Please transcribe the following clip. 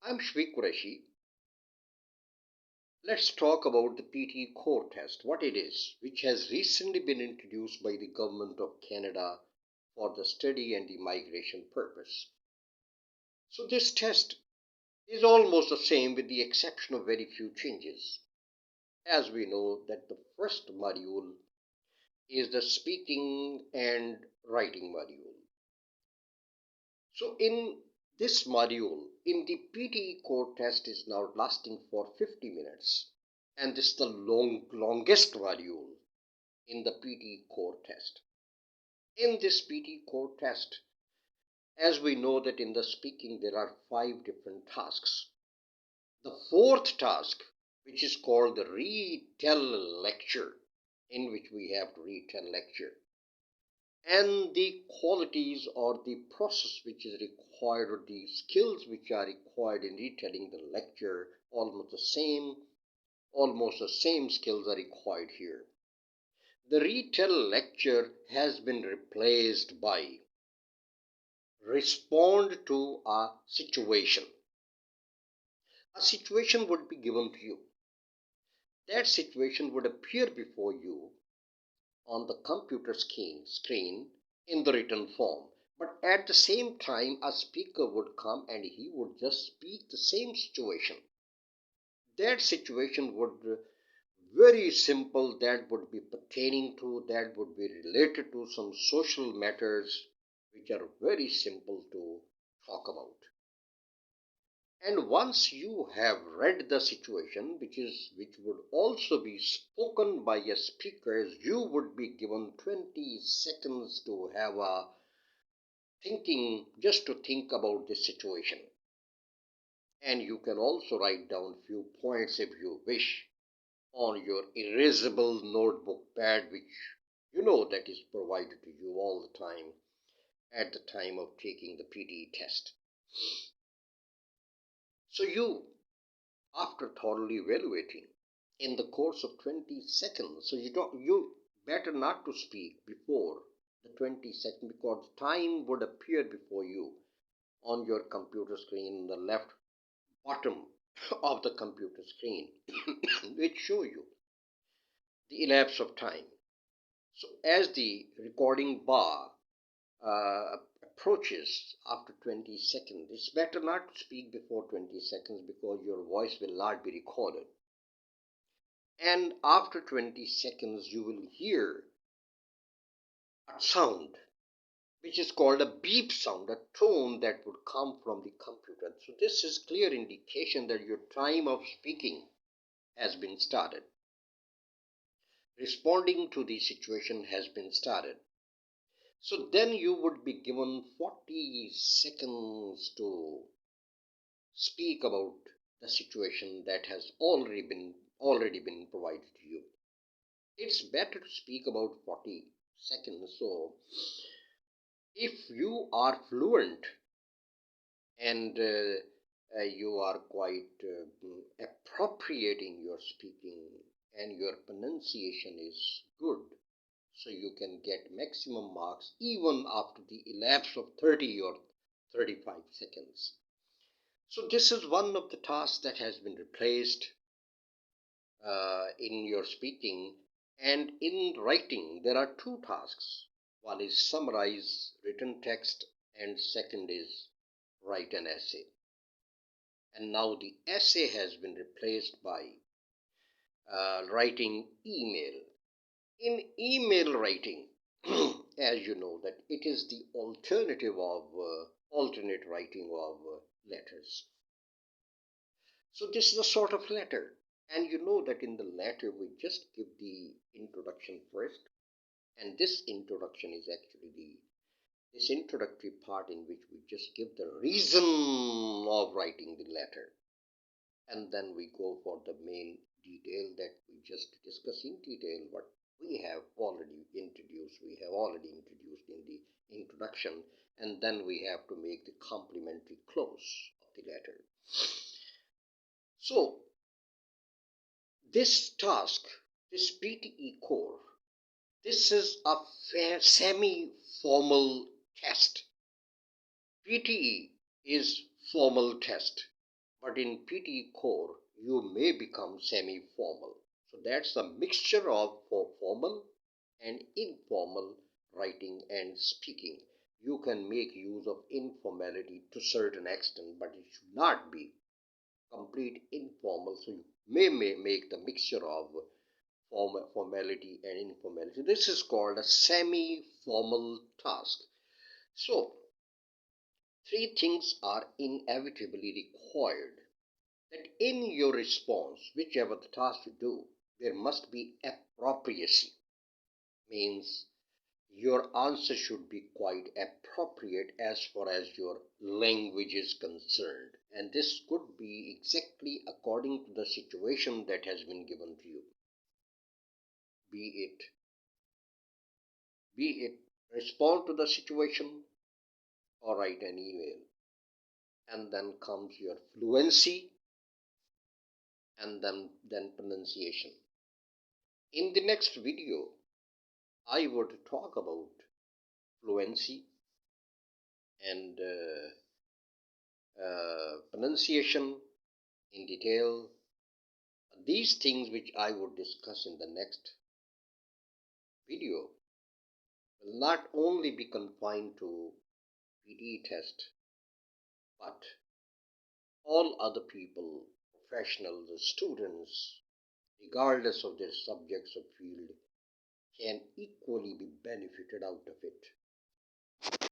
I'm Shri Qureshi. Let's talk about the PT core test, what it is, which has recently been introduced by the government of Canada for the study and the migration purpose. So this test is almost the same with the exception of very few changes. As we know that the first module is the speaking and writing module. So in this module, in the PTE core test is now lasting for 50 minutes. And this is the longest module in the PT core test. In this PT core test, as we know that in the speaking there are 5 different tasks. The fourth task, which is called the Retell Lecture, in which we have to retell lecture, and the qualities or the process which is required or the skills which are required in retelling the lecture, almost the same skills are required here. The retell lecture has been replaced by respond to a situation. A situation would be given to you. That situation would appear before you on the computer screen in the written form. But at the same time, a speaker would come and he would just speak the same situation. That situation would very simple, that would be pertaining to, that would be related to some social matters which are very simple to talk about. And once you have read the situation, which would also be spoken by a speaker, you would be given 20 seconds to have a thinking, just to think about this situation. And you can also write down few points if you wish on your erasable notebook pad, which you know that is provided to you all the time at the time of taking the PTE test. So you, after thoroughly evaluating in the course of 20 seconds, so you better not to speak before the 20 seconds, because time would appear before you on your computer screen in the left bottom of the computer screen which show you the elapse of time. So as the recording bar approaches after 20 seconds, it's better not to speak before 20 seconds because your voice will not be recorded. And after 20 seconds, you will hear a sound which is called a beep sound, a tone that would come from the computer. So this is clear indication that your time of speaking has been started. Responding to the situation has been started. So then you would be given 40 seconds to speak about the situation that has already been provided to you. It's better to speak about 40 seconds. So if you are fluent and you are quite appropriating your speaking and your pronunciation is good, so you can get maximum marks even after the elapse of 30 or 35 seconds. So this is one of the tasks that has been replaced in your speaking. And in writing there are 2 tasks. One is summarize written text and second is write an essay. And now the essay has been replaced by writing email. In email writing, as you know, that it is the alternative of alternate writing of letters. So this is a sort of letter, and you know that in the letter we just give the introduction first, and this introduction is actually this introductory part in which we just give the reason of writing the letter, and then we go for the main detail that we just discuss in detail what we have already introduced in the introduction, and then we have to make the complementary close of the letter. So this task, this PTE core, this is a semi-formal test. PTE is formal test, but in PTE core, you may become semi-formal. So that's the mixture of formal and informal writing and speaking. You can make use of informality to certain extent, but it should not be complete informal. So you may make the mixture of formality and informality. This is called a semi-formal task. So three things are inevitably required: that in your response, whichever the task you do, there must be appropriacy. Means your answer should be quite appropriate as far as your language is concerned. And this could be exactly according to the situation that has been given to you. Be it respond to the situation or write an email. And then comes your fluency and then pronunciation. In the next video, I would talk about fluency and pronunciation in detail. These things which I would discuss in the next video will not only be confined to PTE test, but all other people, professionals, students, regardless of their subjects or field, can equally be benefited out of it.